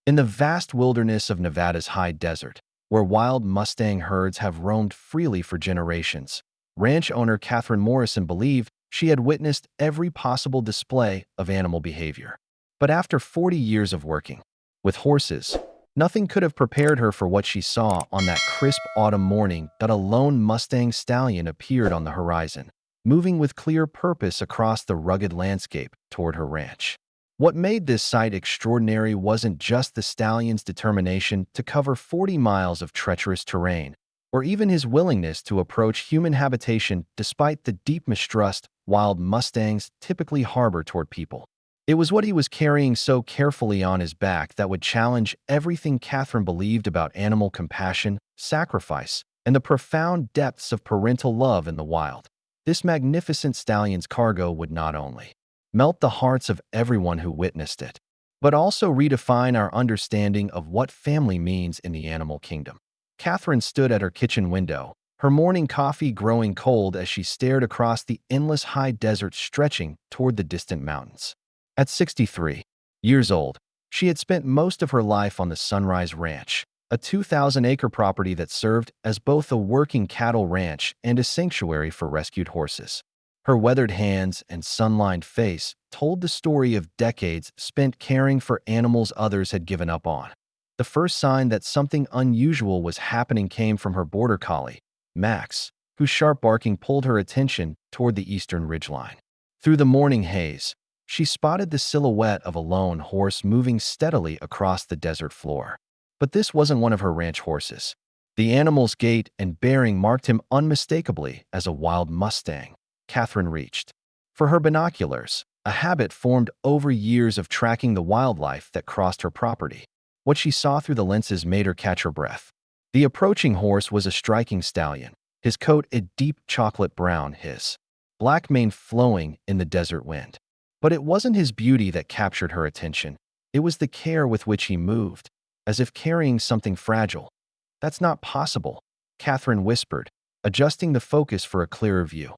In the vast wilderness of Nevada's high desert, where wild Mustang herds have roamed freely for generations, ranch owner Catherine Morrison believed she had witnessed every possible display of animal behavior. But after 40 years of working with horses, nothing could have prepared her for what she saw on that crisp autumn morning that a lone Mustang stallion appeared on the horizon, moving with clear purpose across the rugged landscape toward her ranch. What made this sight extraordinary wasn't just the stallion's determination to cover 40 miles of treacherous terrain, or even his willingness to approach human habitation despite the deep mistrust wild Mustangs typically harbor toward people. It was what he was carrying so carefully on his back that would challenge everything Catherine believed about animal compassion, sacrifice, and the profound depths of parental love in the wild. This magnificent stallion's cargo would not only melt the hearts of everyone who witnessed it, but also redefine our understanding of what family means in the animal kingdom. Catherine stood at her kitchen window, her morning coffee growing cold as she stared across the endless high desert stretching toward the distant mountains. At 63 years old, she had spent most of her life on the Sunrise Ranch, a 2,000-acre property that served as both a working cattle ranch and a sanctuary for rescued horses. Her weathered hands and sun-lined face told the story of decades spent caring for animals others had given up on. The first sign that something unusual was happening came from her border collie, Max, whose sharp barking pulled her attention toward the eastern ridgeline. Through the morning haze, she spotted the silhouette of a lone horse moving steadily across the desert floor. But this wasn't one of her ranch horses. The animal's gait and bearing marked him unmistakably as a wild Mustang. Catherine reached for her binoculars, a habit formed over years of tracking the wildlife that crossed her property. What she saw through the lenses made her catch her breath. The approaching horse was a striking stallion, his coat a deep chocolate brown, his black mane flowing in the desert wind. But it wasn't his beauty that captured her attention. It was the care with which he moved, as if carrying something fragile. "That's not possible," Catherine whispered, adjusting the focus for a clearer view.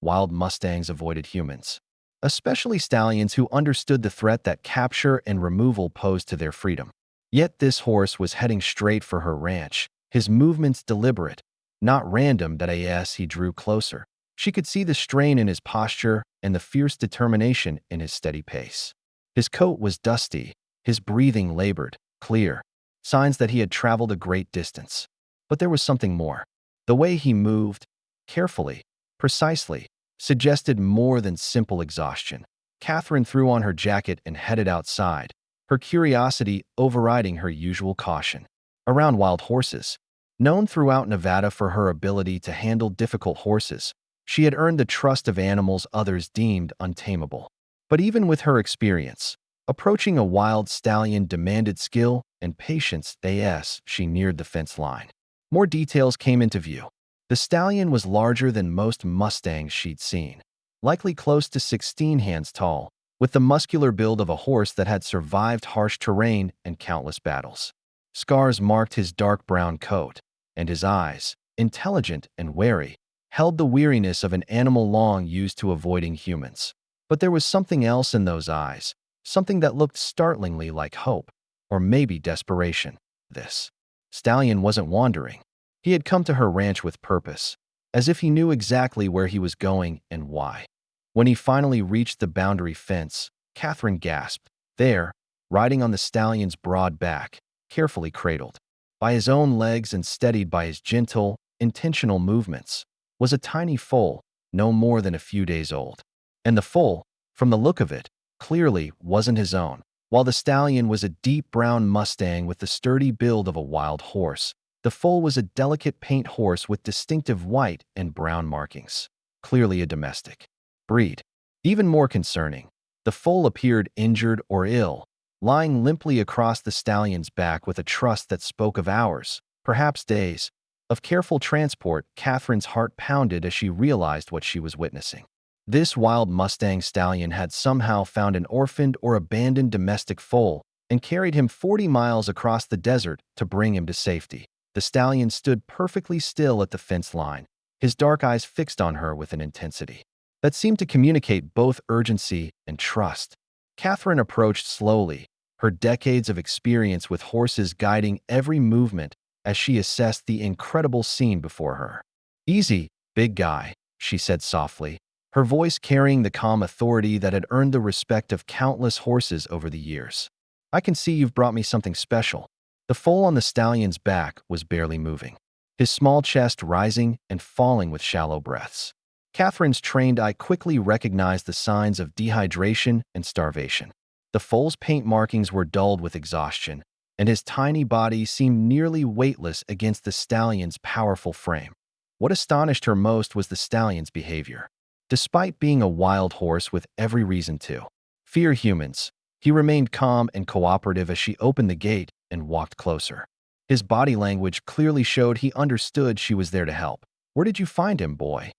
Wild Mustangs avoided humans, especially stallions who understood the threat that capture and removal posed to their freedom. Yet this horse was heading straight for her ranch, his movements deliberate, not random. That as he drew closer, she could see the strain in his posture and the fierce determination in his steady pace. His coat was dusty, his breathing labored, clear, signs that he had traveled a great distance. But there was something more. The way he moved, carefully, precisely, suggested more than simple exhaustion. Catherine threw on her jacket and headed outside, her curiosity overriding her usual caution. Around wild horses, known throughout Nevada for her ability to handle difficult horses, she had earned the trust of animals others deemed untamable. But even with her experience, approaching a wild stallion demanded skill and patience. As she neared the fence line, more details came into view. The stallion was larger than most Mustangs she'd seen, likely close to 16 hands tall, with the muscular build of a horse that had survived harsh terrain and countless battles. Scars marked his dark brown coat, and his eyes, intelligent and wary, held the weariness of an animal long used to avoiding humans. But there was something else in those eyes, something that looked startlingly like hope, or maybe desperation. This stallion wasn't wandering. He had come to her ranch with purpose, as if he knew exactly where he was going and why. When he finally reached the boundary fence, Catherine gasped. There, riding on the stallion's broad back, carefully cradled by his own legs and steadied by his gentle, intentional movements, was a tiny foal, no more than a few days old. And the foal, from the look of it, clearly wasn't his own. While the stallion was a deep brown Mustang with the sturdy build of a wild horse, the foal was a delicate paint horse with distinctive white and brown markings, clearly a domestic breed. Even more concerning, the foal appeared injured or ill, lying limply across the stallion's back with a trust that spoke of hours, perhaps days, of careful transport. Catherine's heart pounded as she realized what she was witnessing. This wild Mustang stallion had somehow found an orphaned or abandoned domestic foal and carried him 40 miles across the desert to bring him to safety. The stallion stood perfectly still at the fence line, his dark eyes fixed on her with an intensity that seemed to communicate both urgency and trust. Catherine approached slowly, her decades of experience with horses guiding every movement as she assessed the incredible scene before her. "Easy, big guy," she said softly, her voice carrying the calm authority that had earned the respect of countless horses over the years. "I can see you've brought me something special." The foal on the stallion's back was barely moving, his small chest rising and falling with shallow breaths. Catherine's trained eye quickly recognized the signs of dehydration and starvation. The foal's paint markings were dulled with exhaustion, and his tiny body seemed nearly weightless against the stallion's powerful frame. What astonished her most was the stallion's behavior. Despite being a wild horse with every reason to fear humans, he remained calm and cooperative as she opened the gate and walked closer. His body language clearly showed he understood she was there to help. "Where did you find him, boy?"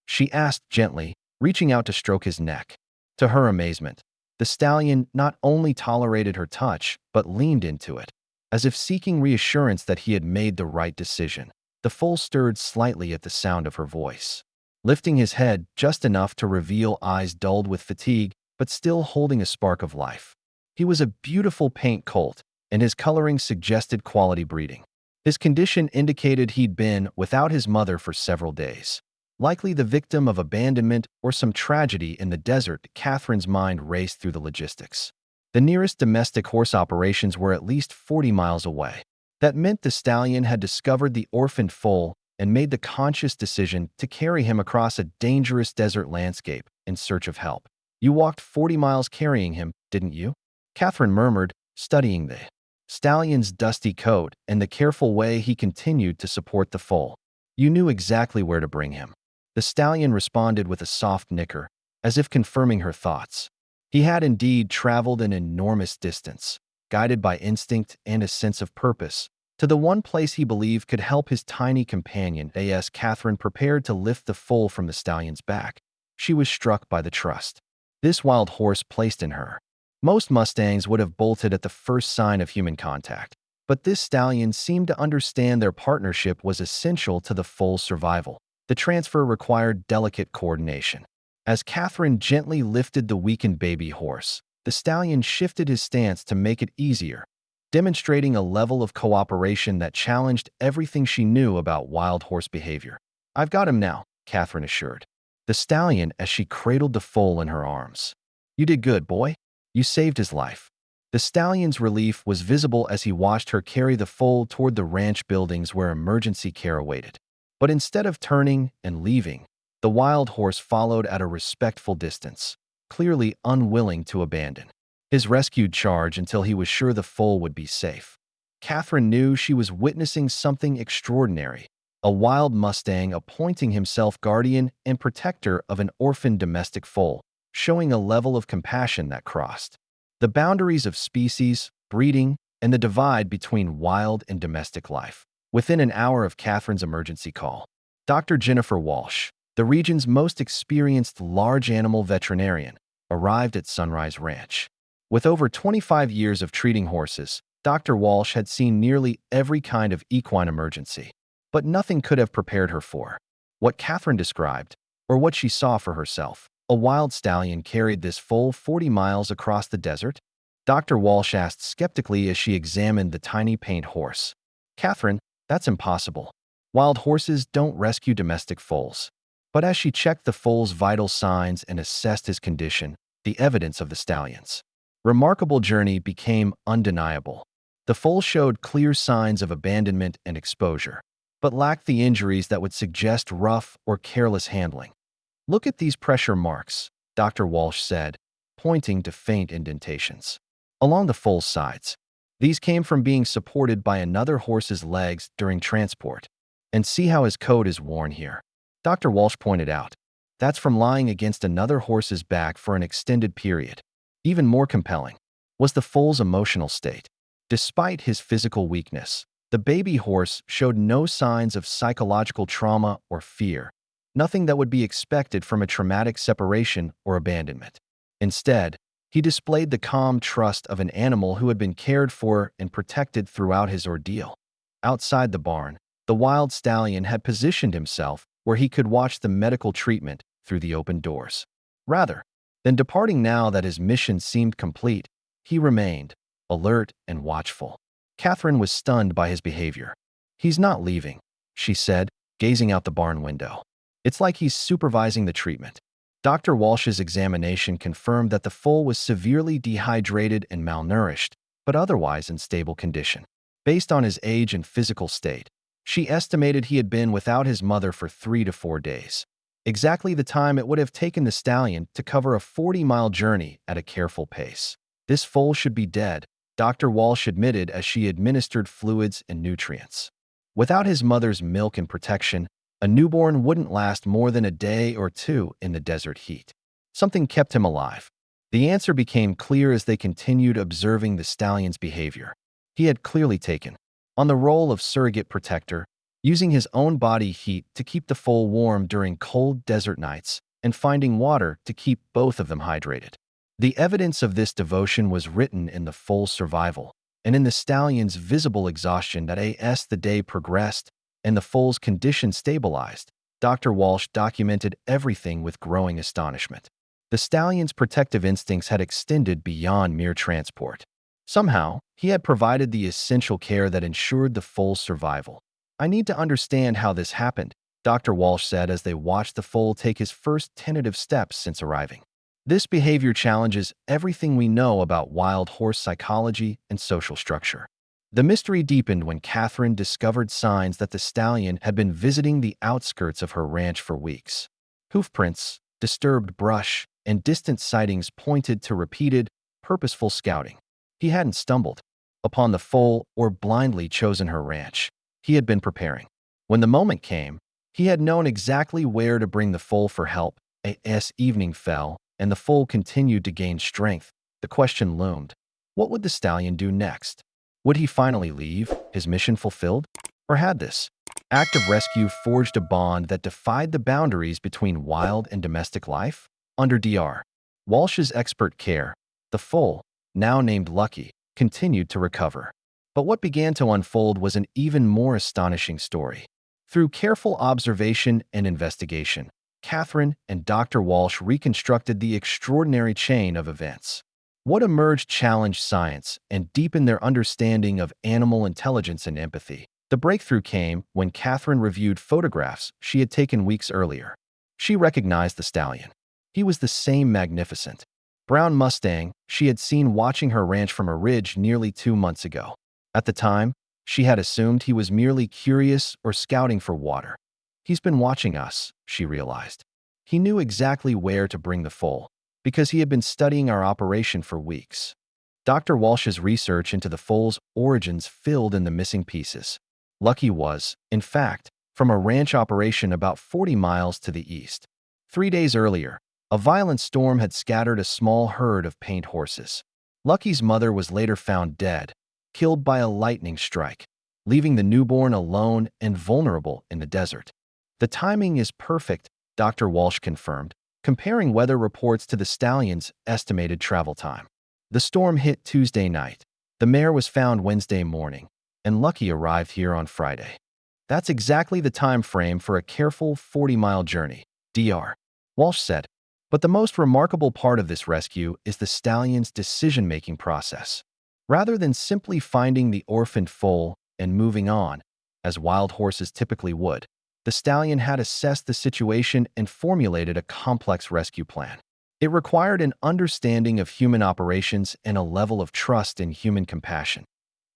she asked gently, reaching out to stroke his neck. To her amazement, the stallion not only tolerated her touch, but leaned into it, as if seeking reassurance that he had made the right decision. The foal stirred slightly at the sound of her voice, lifting his head just enough to reveal eyes dulled with fatigue, but still holding a spark of life. He was a beautiful paint colt, and his coloring suggested quality breeding. His condition indicated he'd been without his mother for several days, likely the victim of abandonment or some tragedy in the desert. Catherine's mind raced through the logistics. The nearest domestic horse operations were at least 40 miles away. That meant the stallion had discovered the orphaned foal and made the conscious decision to carry him across a dangerous desert landscape in search of help. "You walked 40 miles carrying him, didn't you?" Catherine murmured, studying the stallion's dusty coat and the careful way he continued to support the foal. "You knew exactly where to bring him." The stallion responded with a soft nicker, as if confirming her thoughts. He had indeed traveled an enormous distance, guided by instinct and a sense of purpose, to the one place he believed could help his tiny companion. As Catherine prepared to lift the foal from the stallion's back, she was struck by the trust this wild horse placed in her. Most Mustangs would have bolted at the first sign of human contact, but this stallion seemed to understand their partnership was essential to the foal's survival. The transfer required delicate coordination. As Catherine gently lifted the weakened baby horse, the stallion shifted his stance to make it easier, demonstrating a level of cooperation that challenged everything she knew about wild horse behavior. "I've got him now," Catherine assured the stallion as she cradled the foal in her arms. "You did good, boy. You saved his life." The stallion's relief was visible as he watched her carry the foal toward the ranch buildings where emergency care awaited. But instead of turning and leaving, the wild horse followed at a respectful distance, clearly unwilling to abandon his rescued charge until he was sure the foal would be safe. Catherine knew she was witnessing something extraordinary, a wild Mustang appointing himself guardian and protector of an orphaned domestic foal, showing a level of compassion that crossed the boundaries of species, breeding, and the divide between wild and domestic life. Within an hour of Catherine's emergency call, Dr. Jennifer Walsh, the region's most experienced large animal veterinarian, arrived at Sunrise Ranch. With over 25 years of treating horses, Dr. Walsh had seen nearly every kind of equine emergency, but nothing could have prepared her for what Catherine described, or what she saw for herself. A wild stallion carried this foal 40 miles across the desert? Dr. Walsh asked skeptically as she examined the tiny paint horse. "Catherine, that's impossible. Wild horses don't rescue domestic foals." But as she checked the foal's vital signs and assessed his condition, the evidence of the stallion's remarkable journey became undeniable. The foal showed clear signs of abandonment and exposure, but lacked the injuries that would suggest rough or careless handling. "Look at these pressure marks," Dr. Walsh said, pointing to faint indentations along the foal's sides. "These came from being supported by another horse's legs during transport. And see how his coat is worn here," Dr. Walsh pointed out. "That's from lying against another horse's back for an extended period." Even more compelling was the foal's emotional state. Despite his physical weakness, the baby horse showed no signs of psychological trauma or fear, nothing that would be expected from a traumatic separation or abandonment. Instead, he displayed the calm trust of an animal who had been cared for and protected throughout his ordeal. Outside the barn, the wild stallion had positioned himself where he could watch the medical treatment through the open doors. Rather than departing now that his mission seemed complete, he remained, alert and watchful. Catherine was stunned by his behavior. "He's not leaving," she said, gazing out the barn window. "It's like he's supervising the treatment." Dr. Walsh's examination confirmed that the foal was severely dehydrated and malnourished, but otherwise in stable condition. Based on his age and physical state, she estimated he had been without his mother for 3 to 4 days, exactly the time it would have taken the stallion to cover a 40-mile journey at a careful pace. "This foal should be dead," Dr. Walsh admitted as she administered fluids and nutrients. Without his mother's milk and protection, a newborn wouldn't last more than a day or two in the desert heat. Something kept him alive. The answer became clear as they continued observing the stallion's behavior. He had clearly taken on the role of surrogate protector, using his own body heat to keep the foal warm during cold desert nights and finding water to keep both of them hydrated. The evidence of this devotion was written in the foal's survival and in the stallion's visible exhaustion that as the day progressed and the foal's condition stabilized. Dr. Walsh documented everything with growing astonishment. The stallion's protective instincts had extended beyond mere transport. Somehow, he had provided the essential care that ensured the foal's survival. "I need to understand how this happened," Dr. Walsh said as they watched the foal take his first tentative steps since arriving. "This behavior challenges everything we know about wild horse psychology and social structure." The mystery deepened when Catherine discovered signs that the stallion had been visiting the outskirts of her ranch for weeks. Hoofprints, disturbed brush, and distant sightings pointed to repeated, purposeful scouting. He hadn't stumbled upon the foal or blindly chosen her ranch. He had been preparing. When the moment came, he had known exactly where to bring the foal for help. As evening fell and the foal continued to gain strength, the question loomed: what would the stallion do next? Would he finally leave, his mission fulfilled? Or had this act of rescue forged a bond that defied the boundaries between wild and domestic life? Under Dr. Walsh's expert care, the foal, now named Lucky, continued to recover. But what began to unfold was an even more astonishing story. Through careful observation and investigation, Catherine and Dr. Walsh reconstructed the extraordinary chain of events. What emerged challenged science and deepened their understanding of animal intelligence and empathy. The breakthrough came when Catherine reviewed photographs she had taken weeks earlier. She recognized the stallion. He was the same magnificent brown Mustang she had seen watching her ranch from a ridge nearly 2 months ago. At the time, she had assumed he was merely curious or scouting for water. "He's been watching us," she realized. He knew exactly where to bring the foal, because he had been studying our operation for weeks. Dr. Walsh's research into the foal's origins filled in the missing pieces. Lucky was, in fact, from a ranch operation about 40 miles to the east. 3 days earlier, a violent storm had scattered a small herd of paint horses. Lucky's mother was later found dead, killed by a lightning strike, leaving the newborn alone and vulnerable in the desert. "The timing is perfect," Dr. Walsh confirmed, comparing weather reports to the stallion's estimated travel time. The storm hit Tuesday night. The mare was found Wednesday morning, and Lucky arrived here on Friday. "That's exactly the time frame for a careful 40-mile journey," Dr. Walsh said. But the most remarkable part of this rescue is the stallion's decision-making process. Rather than simply finding the orphaned foal and moving on, as wild horses typically would, the stallion had assessed the situation and formulated a complex rescue plan. It required an understanding of human operations and a level of trust in human compassion.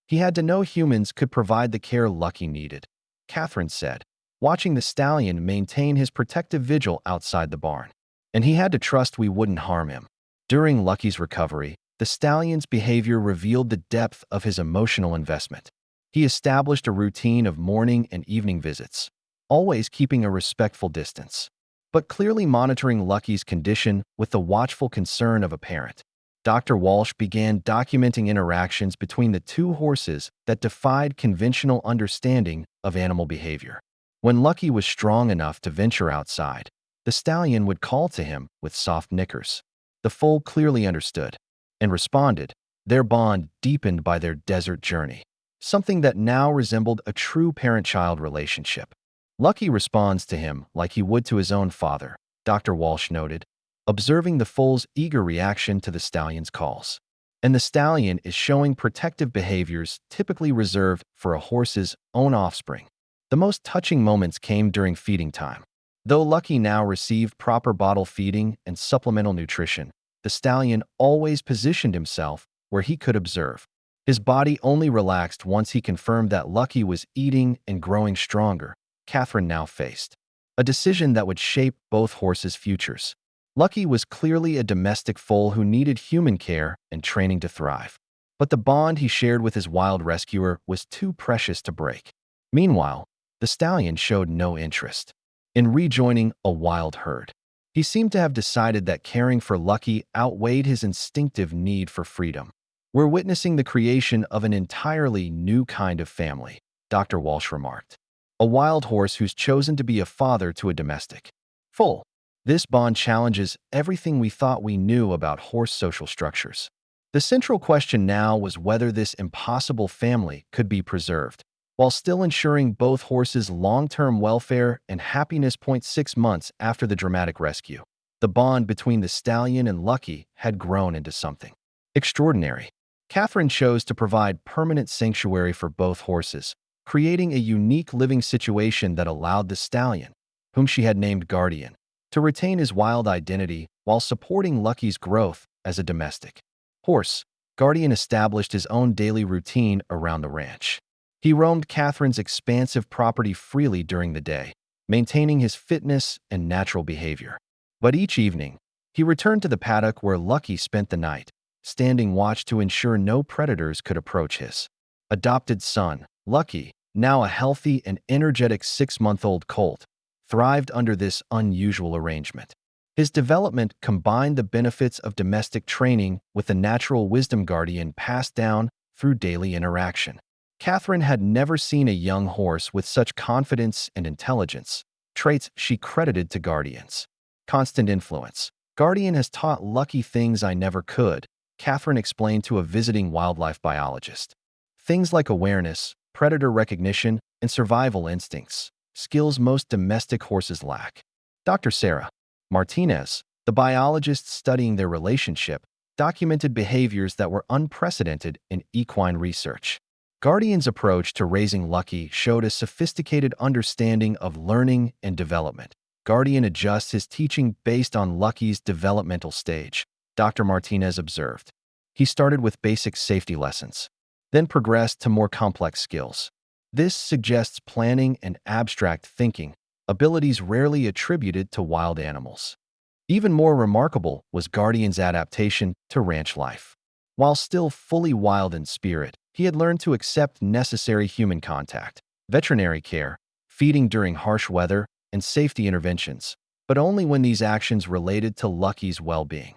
He had to know humans could provide the care Lucky needed, Catherine said, watching the stallion maintain his protective vigil outside the barn. And he had to trust we wouldn't harm him. During Lucky's recovery, the stallion's behavior revealed the depth of his emotional investment. He established a routine of morning and evening visits, always keeping a respectful distance, but clearly monitoring Lucky's condition with the watchful concern of a parent. Dr. Walsh began documenting interactions between the two horses that defied conventional understanding of animal behavior. When Lucky was strong enough to venture outside, the stallion would call to him with soft nickers. The foal clearly understood and responded, their bond deepened by their desert journey, something that now resembled a true parent-child relationship. Lucky responds to him like he would to his own father, Dr. Walsh noted, observing the foal's eager reaction to the stallion's calls. and the stallion is showing protective behaviors typically reserved for a horse's own offspring. The most touching moments came during feeding time. Though Lucky now received proper bottle feeding and supplemental nutrition, the stallion always positioned himself where he could observe. His body only relaxed once he confirmed that Lucky was eating and growing stronger. Catherine now faced a decision that would shape both horses' futures. Lucky was clearly a domestic foal who needed human care and training to thrive. But the bond he shared with his wild rescuer was too precious to break. Meanwhile, the stallion showed no interest in rejoining a wild herd. He seemed to have decided that caring for Lucky outweighed his instinctive need for freedom. "We're witnessing the creation of an entirely new kind of family," Dr. Walsh remarked. "A wild horse who's chosen to be a father to a domestic foal. This bond challenges everything we thought we knew about horse social structures." The central question now was whether this impossible family could be preserved, while still ensuring both horses' long-term welfare and happiness. 6 months after the dramatic rescue, the bond between the stallion and Lucky had grown into something extraordinary. Catherine chose to provide permanent sanctuary for both horses, creating a unique living situation that allowed the stallion, whom she had named Guardian, to retain his wild identity while supporting Lucky's growth as a domestic horse. Guardian established his own daily routine around the ranch. He roamed Catherine's expansive property freely during the day, maintaining his fitness and natural behavior. But each evening, he returned to the paddock where Lucky spent the night, standing watch to ensure no predators could approach his adopted son. Lucky, now a healthy and energetic 6-month-old colt, thrived under this unusual arrangement. His development combined the benefits of domestic training with the natural wisdom Guardian passed down through daily interaction. Catherine had never seen a young horse with such confidence and intelligence, traits she credited to Guardian's constant influence. "Guardian has taught Lucky things I never could," Catherine explained to a visiting wildlife biologist. "Things like awareness, predator recognition, and survival instincts, skills most domestic horses lack." Dr. Sarah Martinez, the biologist studying their relationship, documented behaviors that were unprecedented in equine research. Guardian's approach to raising Lucky showed a sophisticated understanding of learning and development. Guardian adjusts his teaching based on Lucky's developmental stage, Dr. Martinez observed. He started with basic safety lessons, then progressed to more complex skills. This suggests planning and abstract thinking, abilities rarely attributed to wild animals. Even more remarkable was Guardian's adaptation to ranch life. While still fully wild in spirit, he had learned to accept necessary human contact, veterinary care, feeding during harsh weather, and safety interventions, but only when these actions related to Lucky's well-being.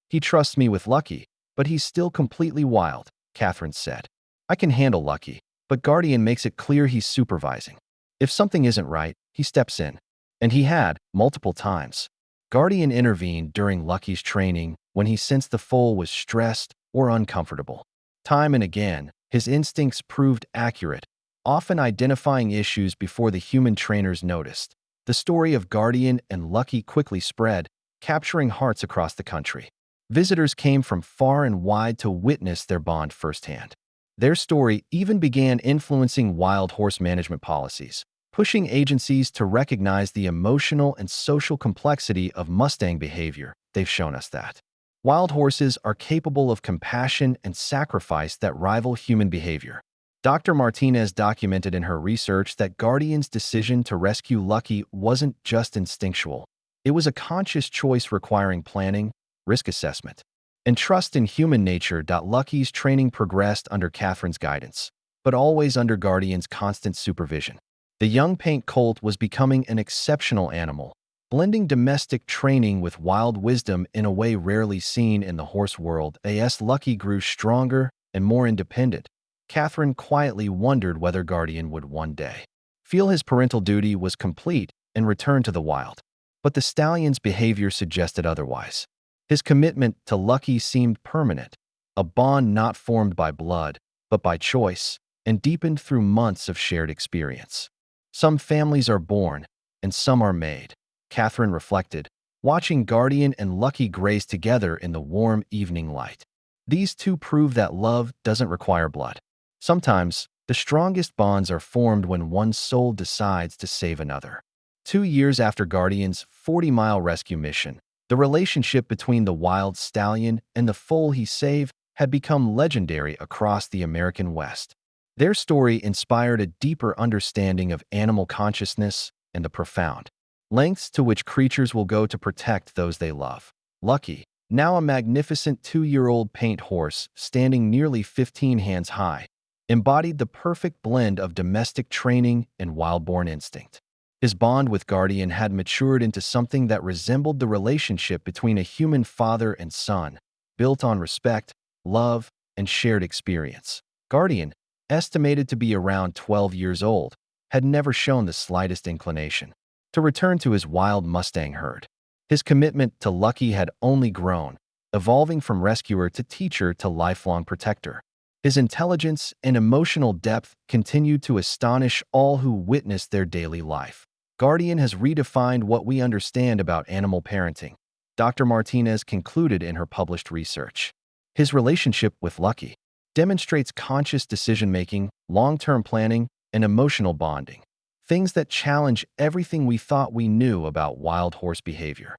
"He trusts me with Lucky, but he's still completely wild," Catherine said. "I can handle Lucky, but Guardian makes it clear he's supervising. If something isn't right, he steps in." And he had, multiple times. Guardian intervened during Lucky's training when he sensed the foal was stressed or uncomfortable. Time and again, his instincts proved accurate, often identifying issues before the human trainers noticed. The story of Guardian and Lucky quickly spread, capturing hearts across the country. Visitors came from far and wide to witness their bond firsthand. Their story even began influencing wild horse management policies, pushing agencies to recognize the emotional and social complexity of Mustang behavior. They've shown us that wild horses are capable of compassion and sacrifice that rival human behavior. Dr. Martinez documented in her research that Guardian's decision to rescue Lucky wasn't just instinctual. It was a conscious choice requiring planning, risk assessment, and trust in human nature. Lucky's training progressed under Catherine's guidance, but always under Guardian's constant supervision. The young paint colt was becoming an exceptional animal, blending domestic training with wild wisdom in a way rarely seen in the horse world. As Lucky grew stronger and more independent, Catherine quietly wondered whether Guardian would one day feel his parental duty was complete and return to the wild. But the stallion's behavior suggested otherwise. His commitment to Lucky seemed permanent, a bond not formed by blood, but by choice, and deepened through months of shared experience. "Some families are born, and some are made," Catherine reflected, watching Guardian and Lucky graze together in the warm evening light. These two prove that love doesn't require blood. Sometimes, the strongest bonds are formed when one soul decides to save another. 2 years after Guardian's 40-mile rescue mission, the relationship between the wild stallion and the foal he saved had become legendary across the American West. Their story inspired a deeper understanding of animal consciousness and the profound lengths to which creatures will go to protect those they love. Lucky, now a magnificent 2-year-old paint horse standing nearly 15 hands high, embodied the perfect blend of domestic training and wild-born instinct. His bond with Guardian had matured into something that resembled the relationship between a human father and son, built on respect, love, and shared experience. Guardian, estimated to be around 12 years old, had never shown the slightest inclination to return to his wild Mustang herd. His commitment to Lucky had only grown, evolving from rescuer to teacher to lifelong protector. His intelligence and emotional depth continued to astonish all who witnessed their daily life. Guardian has redefined what we understand about animal parenting, Dr. Martinez concluded in her published research. His relationship with Lucky demonstrates conscious decision-making, long-term planning, and emotional bonding, things that challenge everything we thought we knew about wild horse behavior.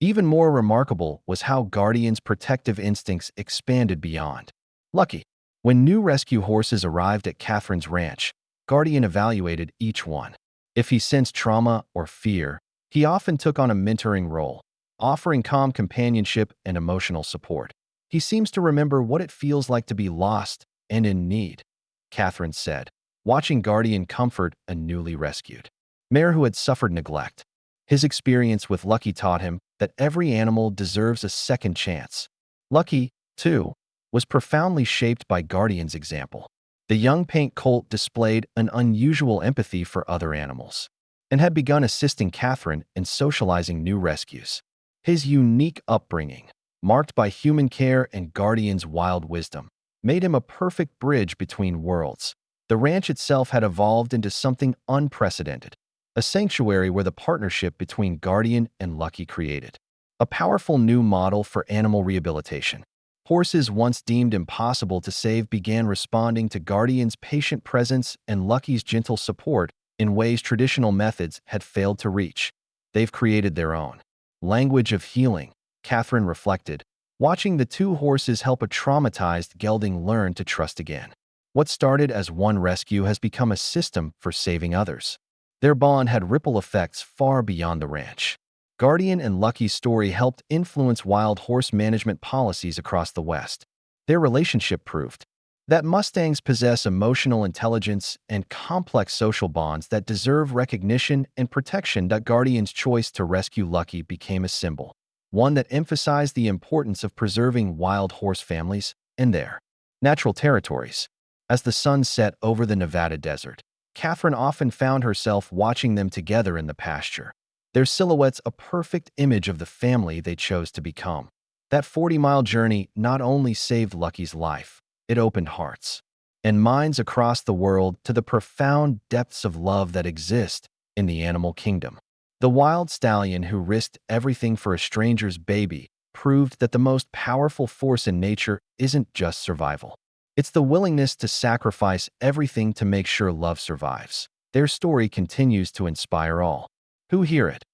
Even more remarkable was how Guardian's protective instincts expanded beyond Lucky. When new rescue horses arrived at Catherine's ranch, Guardian evaluated each one. If he sensed trauma or fear, he often took on a mentoring role, offering calm companionship and emotional support. He seems to remember what it feels like to be lost and in need, Catherine said, watching Guardian comfort a newly rescued mare who had suffered neglect. His experience with Lucky taught him that every animal deserves a second chance. Lucky, too, was profoundly shaped by Guardian's example. The young paint colt displayed an unusual empathy for other animals and had begun assisting Catherine in socializing new rescues. His unique upbringing, marked by human care and Guardian's wild wisdom, made him a perfect bridge between worlds. The ranch itself had evolved into something unprecedented, a sanctuary where the partnership between Guardian and Lucky created a powerful new model for animal rehabilitation. Horses once deemed impossible to save began responding to Guardian's patient presence and Lucky's gentle support in ways traditional methods had failed to reach. They've created their own language of healing, Catherine reflected, watching the two horses help a traumatized gelding learn to trust again. What started as one rescue has become a system for saving others. Their bond had ripple effects far beyond the ranch. Guardian and Lucky's story helped influence wild horse management policies across the West. Their relationship proved that Mustangs possess emotional intelligence and complex social bonds that deserve recognition and protection. That Guardian's choice to rescue Lucky became a symbol, one that emphasized the importance of preserving wild horse families and their natural territories. As the sun set over the Nevada desert, Catherine often found herself watching them together in the pasture, their silhouettes a perfect image of the family they chose to become. That 40-mile journey not only saved Lucky's life, it opened hearts and minds across the world to the profound depths of love that exist in the animal kingdom. The wild stallion who risked everything for a stranger's baby proved that the most powerful force in nature isn't just survival. It's the willingness to sacrifice everything to make sure love survives. Their story continues to inspire all who hear it,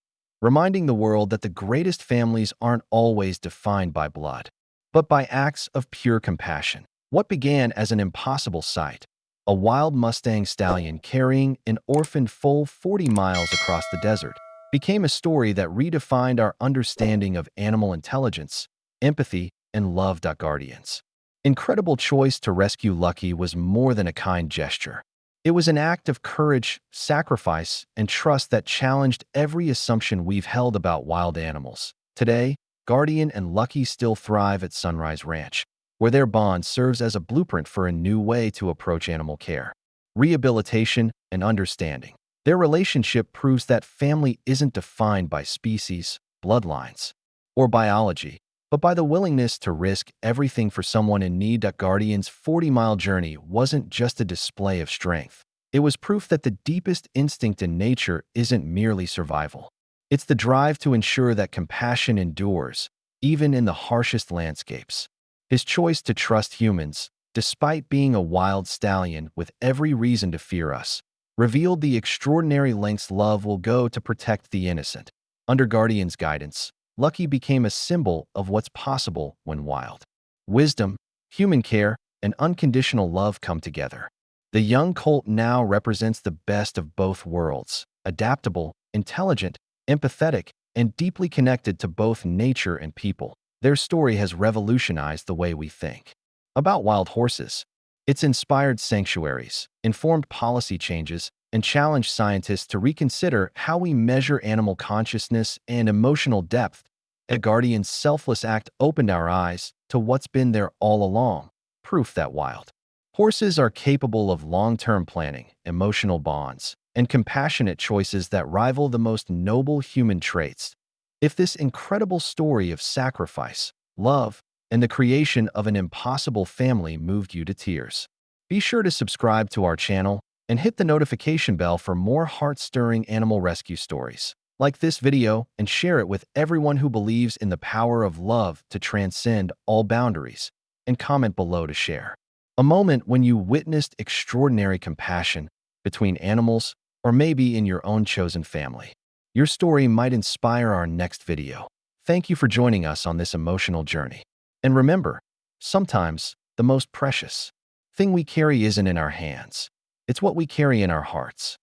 reminding the world that the greatest families aren't always defined by blood, but by acts of pure compassion. What began as an impossible sight, a wild Mustang stallion carrying an orphaned foal 40 miles across the desert, became a story that redefined our understanding of animal intelligence, empathy, and love. Guardian's incredible choice to rescue Lucky was more than a kind gesture. It was an act of courage, sacrifice, and trust that challenged every assumption we've held about wild animals. Today, Guardian and Lucky still thrive at Sunrise Ranch, where their bond serves as a blueprint for a new way to approach animal care, rehabilitation, and understanding. Their relationship proves that family isn't defined by species, bloodlines, or biology, but by the willingness to risk everything for someone in need. Guardian's 40-mile journey wasn't just a display of strength. It was proof that the deepest instinct in nature isn't merely survival. It's the drive to ensure that compassion endures, even in the harshest landscapes. His choice to trust humans, despite being a wild stallion with every reason to fear us, revealed the extraordinary lengths love will go to protect the innocent. Under Guardian's guidance, Lucky became a symbol of what's possible when wild. Wisdom, human care, and unconditional love come together. The young colt now represents the best of both worlds, adaptable, intelligent, empathetic, and deeply connected to both nature and people. Their story has revolutionized the way we think about wild horses. It's inspired sanctuaries, informed policy changes, and challenged scientists to reconsider how we measure animal consciousness and emotional depth. A guardian's selfless act opened our eyes to what's been there all along, proof that wild horses are capable of long-term planning, emotional bonds, and compassionate choices that rival the most noble human traits. If this incredible story of sacrifice, love, and the creation of an impossible family moved you to tears, be sure to subscribe to our channel and hit the notification bell for more heart-stirring animal rescue stories. Like this video and share it with everyone who believes in the power of love to transcend all boundaries, and comment below to share a moment when you witnessed extraordinary compassion between animals or maybe in your own chosen family. Your story might inspire our next video. Thank you for joining us on this emotional journey. And remember, sometimes the most precious thing we carry isn't in our hands. It's what we carry in our hearts.